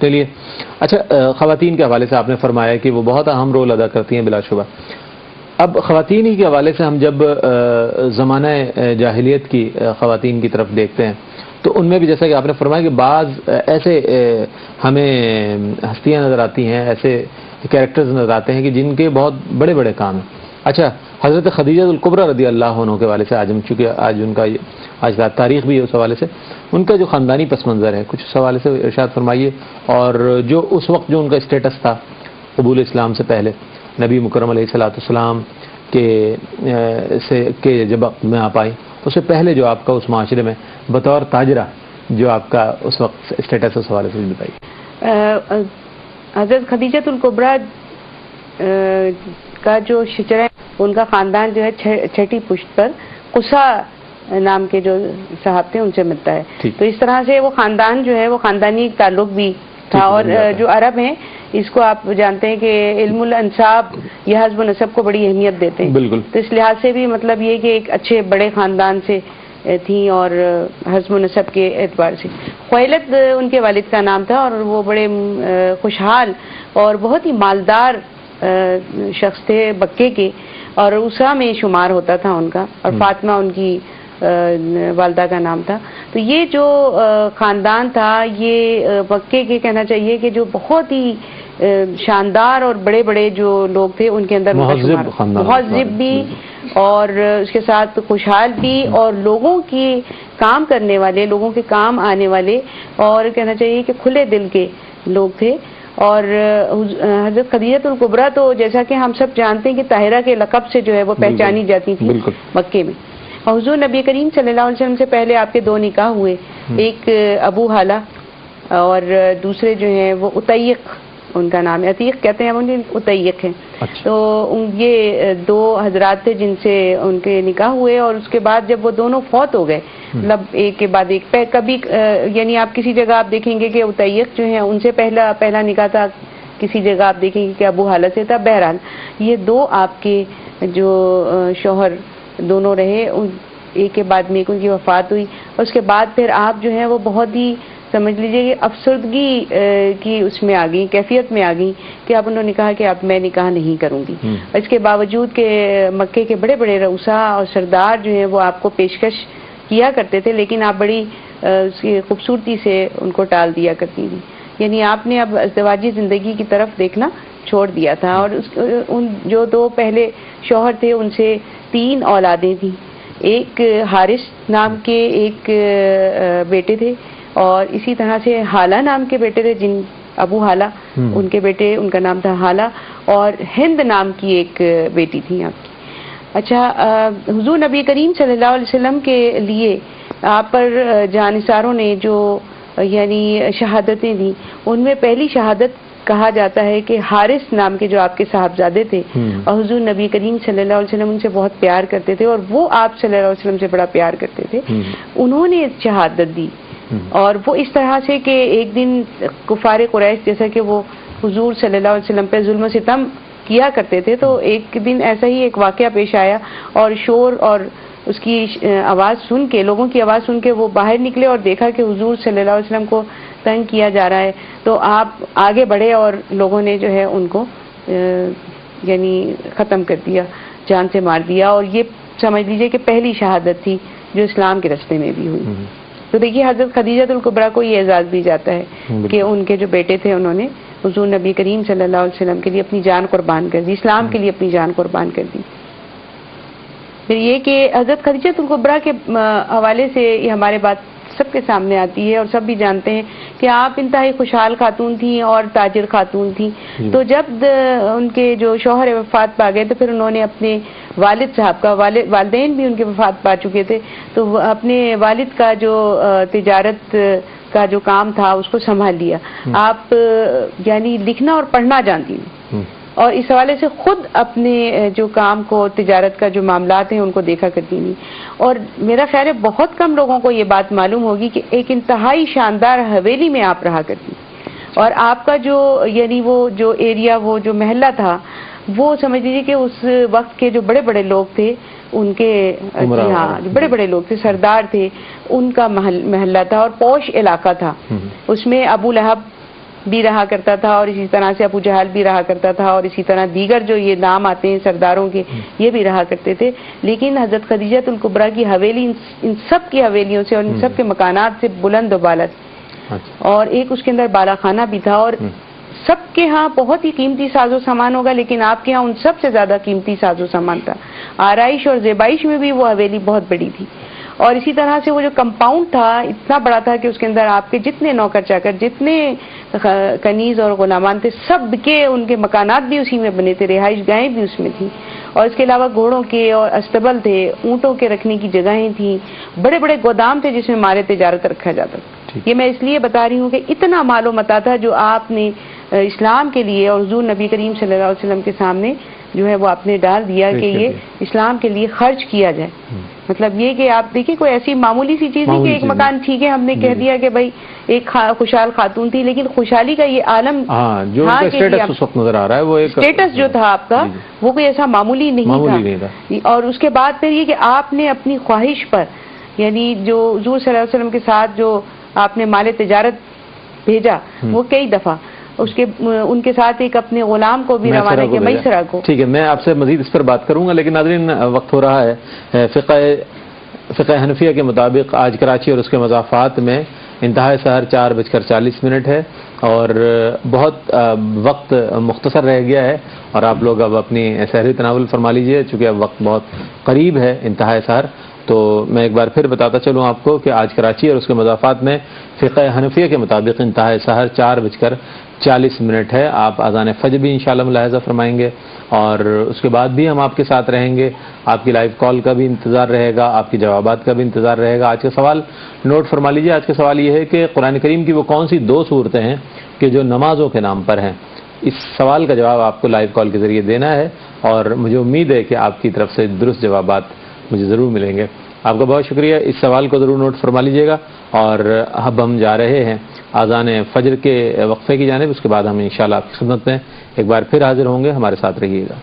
چلیے اچھا، خواتین کے حوالے سے آپ نے فرمایا کہ وہ بہت اہم رول ادا کرتی ہیں بلا شبہ. اب خواتین ہی کے حوالے سے ہم جب زمانہ جاہلیت کی خواتین کی طرف دیکھتے ہیں تو ان میں بھی جیسا کہ آپ نے فرمایا کہ بعض ایسے ہمیں ہستیاں نظر آتی ہیں، ایسے کیریکٹرز نظر آتے ہیں کہ جن کے بہت بڑے بڑے کام ہیں. اچھا، حضرت خدیجہ الکبریٰ رضی اللہ عنہ کے حوالے سے آج ہم چونکہ آج ان کا آج رات تاریخ بھی ہے، اس حوالے سے ان کا جو خاندانی پس منظر ہے کچھ اس حوالے سے ارشاد فرمائیے، اور جو اس وقت جو ان کا اسٹیٹس تھا قبول اسلام سے پہلے، نبی مکرم علیہ الصلوۃ والسلام کے جب میں آپ آئیں اس سے پہلے جو آپ کا اس معاشرے میں بطور تاجرہ جو آپ کا اس وقت اسٹیٹس اس حوالے سے بتائیے. حضرت خدیجہ الکبریٰ کا جو شجرہ ان کا خاندان جو ہے چھٹی پشت پر قصا نام کے جو صاحب تھے ان سے ملتا ہے. تو اس طرح سے وہ خاندان جو ہے وہ خاندانی تعلق بھی تھا. اور جو عرب ہیں اس کو آپ جانتے ہیں کہ علم الانساب یہ حسب نسب کو بڑی اہمیت دیتے ہیں. بالکل. تو اس لحاظ سے بھی مطلب یہ کہ ایک اچھے بڑے خاندان سے تھیں اور حسب نسب کے اعتبار سے. خویلد ان کے والد کا نام تھا اور وہ بڑے خوشحال اور بہت ہی مالدار شخص تھے بکے کے، اور اسا میں شمار ہوتا تھا ان کا، اور فاطمہ ان کی والدہ کا نام تھا. تو یہ جو خاندان تھا یہ مکے کے کہنا چاہیے کہ جو بہت ہی شاندار اور بڑے بڑے جو لوگ تھے ان کے اندر مہذب بھی اور اس کے ساتھ خوشحال بھی اور لوگوں کی کام کرنے والے، لوگوں کے کام آنے والے، اور کہنا چاہیے کہ کھلے دل کے لوگ تھے. اور حضرت خدیجہ الکبریٰ تو جیسا کہ ہم سب جانتے ہیں کہ طاہرہ کے لقب سے جو ہے وہ پہچانی جاتی تھی مکے میں. اور حضور نبی کریم صلی اللہ علیہ وسلم سے پہلے آپ کے 2 نکاح ہوئے، ایک ابو حالہ اور دوسرے جو ہیں وہ عتیق ان کا نام ہے، عتیق کہتے ہیں، عتیق ہیں. تو یہ 2 حضرات تھے جن سے ان کے نکاح ہوئے، اور اس کے بعد جب وہ دونوں فوت ہو گئے مطلب ایک کے بعد ایک، کبھی یعنی آپ کسی جگہ آپ دیکھیں گے کہ عتیق جو ہیں ان سے پہلا نکاح تھا، کسی جگہ آپ دیکھیں گے کہ ابو حالہ سے تھا. بہرحال یہ 2 آپ کے جو شوہر دونوں رہے، ایک کے بعد میں ایک ان کی وفات ہوئی. اور اس کے بعد پھر آپ جو ہیں وہ بہت ہی سمجھ لیجئے کہ افسردگی کی اس میں آ گئی، کیفیت میں آ گئی کہ اب انہوں نے کہا کہ اب میں نکاح نہیں کروں گی. اس کے باوجود کہ مکے کے بڑے بڑے رؤساء اور سردار جو ہیں وہ آپ کو پیشکش کیا کرتے تھے، لیکن آپ بڑی اس کی خوبصورتی سے ان کو ٹال دیا کرتی تھی. یعنی آپ نے اب ازدواجی زندگی کی طرف دیکھنا چھوڑ دیا تھا. اور ان جو 2 پہلے شوہر تھے ان سے 3 اولادیں تھیں. ایک حارث نام کے ایک بیٹے تھے، اور اسی طرح سے حالہ نام کے بیٹے تھے، جن ابو حالہ ان کے بیٹے، ان کا نام تھا حالہ، اور ہند نام کی ایک بیٹی تھی آپ کی. اچھا، حضور نبی کریم صلی اللہ علیہ وسلم کے لیے آپ پر جانثاروں نے جو یعنی شہادتیں دی، ان میں پہلی شہادت کہا جاتا ہے کہ حارث نام کے جو آپ کے صاحبزادے تھے، اور حضور نبی کریم صلی اللہ علیہ وسلم ان سے بہت پیار کرتے تھے اور وہ آپ صلی اللہ علیہ وسلم سے بڑا پیار کرتے تھے، انہوں نے شہادت دی. اور وہ اس طرح سے کہ ایک دن کفار قریش جیسا کہ وہ حضور صلی اللہ علیہ وسلم پہ ظلم و ستم کیا کرتے تھے، تو ایک دن ایسا ہی ایک واقعہ پیش آیا اور شور اور اس کی آواز سن کے، لوگوں کی آواز سن کے وہ باہر نکلے اور دیکھا کہ حضور صلی اللہ علیہ وسلم کو تنگ کیا جا رہا ہے. تو آپ آگے بڑھے اور لوگوں نے جو ہے ان کو یعنی ختم کر دیا، جان سے مار دیا. اور یہ سمجھ لیجئے کہ پہلی شہادت تھی جو اسلام کے راستے میں بھی ہوئی. تو دیکھیے حضرت خدیجہ الکبریٰ کو یہ اعزاز دی جاتا ہے کہ ان کے جو بیٹے تھے انہوں نے حضور نبی کریم صلی اللہ علیہ وسلم کے لیے اپنی جان قربان کر دی، اسلام کے لیے اپنی جان قربان کر دی. پھر یہ کہ حضرت خدیجہ الکبریٰ کے حوالے سے یہ ہمارے بات سب کے سامنے آتی ہے اور سب بھی جانتے ہیں کہ آپ انتہائی خوشحال خاتون تھیں اور تاجر خاتون تھیں. تو جب ان کے جو شوہر وفات پا گئے تو پھر انہوں نے اپنے والد صاحب کا، والدین بھی ان کے وفات پا چکے تھے، تو اپنے والد کا جو تجارت کا جو کام تھا اس کو سنبھال لیا. آپ یعنی لکھنا اور پڑھنا جانتی ہیں اور اس حوالے سے خود اپنے جو کام کو، تجارت کا جو معاملات ہیں ان کو دیکھا کرتی نہیں. اور میرا خیال ہے بہت کم لوگوں کو یہ بات معلوم ہوگی کہ ایک انتہائی شاندار حویلی میں آپ رہا کرتی، اور آپ کا جو یعنی وہ جو ایریا، وہ جو محلہ تھا، وہ سمجھ لیجیے کہ اس وقت کے جو بڑے بڑے لوگ تھے ان کے، ہاں جو بڑے بڑے لوگ تھے، سردار تھے، ان کا محلہ تھا اور پوش علاقہ تھا. اس میں ابو لہب بھی رہا کرتا تھا اور اسی طرح سے ابو جہل بھی رہا کرتا تھا اور اسی طرح دیگر جو یہ نام آتے ہیں سرداروں کے یہ بھی رہا کرتے تھے. لیکن حضرت خدیجہ الکبریٰ کی حویلی ان سب کی حویلیوں سے اور ان سب کے مکانات سے بلند و بالا تھی. اور ایک اس کے اندر بالا خانہ بھی تھا اور سب کے ہاں بہت ہی قیمتی ساز و سامان ہوگا لیکن آپ کے ہاں ان سب سے زیادہ قیمتی ساز و سامان تھا. آرائش اور زیبائش میں بھی وہ حویلی بہت بڑی تھی. اور اسی طرح سے وہ جو کمپاؤنڈ تھا اتنا بڑا تھا کہ اس کے اندر آپ کے جتنے نوکر چاکر جتنے کنیز اور غلامان تھے سب کے ان کے مکانات بھی اسی میں بنے تھے, رہائش گاہیں بھی اس میں تھیں. اور اس کے علاوہ گھوڑوں کے اور استبل تھے, اونٹوں کے رکھنے کی جگہیں تھیں, بڑے بڑے گودام تھے جس میں مال تجارت رکھا جاتا تھا. یہ میں اس لیے بتا رہی ہوں کہ اتنا مال و متاع تھا جو آپ نے اسلام کے لیے اور حضور نبی کریم صلی اللہ علیہ وسلم کے سامنے جو ہے وہ آپ نے ڈال دیا کہ یہ اسلام کے لیے خرچ کیا جائے. مطلب یہ کہ آپ دیکھیں کوئی ایسی معمولی سی چیز نہیں کہ ایک مکان ٹھیک ہے ہم نے کہہ دیا کہ بھائی ایک خوشحال خاتون تھی لیکن خوشحالی کا یہ عالم جو اسٹیٹس اس وقت نظر آ رہا ہے وہ ایک اسٹیٹس جو تھا آپ کا وہ کوئی ایسا معمولی نہیں تھا. اور اس کے بعد پھر یہ کہ آپ نے اپنی خواہش پر یعنی جو حضور صلی اللہ علیہ وسلم کے ساتھ جو آپ نے مال تجارت بھیجا وہ کئی دفعہ ان کے ساتھ ایک اپنے غلام کو بھی روانہ کیا میسرہ کو. ٹھیک ہے, میں آپ سے مزید اس پر بات کروں گا لیکن ناظرین وقت ہو رہا ہے. فقہ حنفیہ کے مطابق آج کراچی اور اس کے مضافات میں انتہاء سحر 4:40 ہے اور بہت وقت مختصر رہ گیا ہے اور آپ لوگ اب اپنی سحری تناول فرما لیجئے چونکہ اب وقت بہت قریب ہے انتہاء سحر. تو میں ایک بار پھر بتاتا چلوں آپ کو کہ آج کراچی اور اس کے مضافات میں فقہ حنفیہ کے مطابق انتہاء سحر 4:40 ہے. آپ اذان فجر بھی انشاءاللہ ملاحظہ فرمائیں گے اور اس کے بعد بھی ہم آپ کے ساتھ رہیں گے. آپ کی لائیو کال کا بھی انتظار رہے گا, آپ کی جوابات کا بھی انتظار رہے گا. آج کا سوال نوٹ فرما لیجیے. آج کا سوال یہ ہے کہ قرآن کریم کی وہ کون سی 2 صورتیں ہیں کہ جو نمازوں کے نام پر ہیں. اس سوال کا جواب آپ کو لائیو کال کے ذریعے دینا ہے اور مجھے امید ہے کہ آپ کی طرف سے درست جوابات مجھے ضرور ملیں گے. آپ کا بہت شکریہ. اس سوال کو ضرور نوٹ فرما لیجیے گا اور اب ہم جا رہے ہیں اذان فجر کے وقفے کی جانب. اس کے بعد ہم انشاءاللہ آپ کی خدمت میں ایک بار پھر حاضر ہوں گے. ہمارے ساتھ رہیے گا.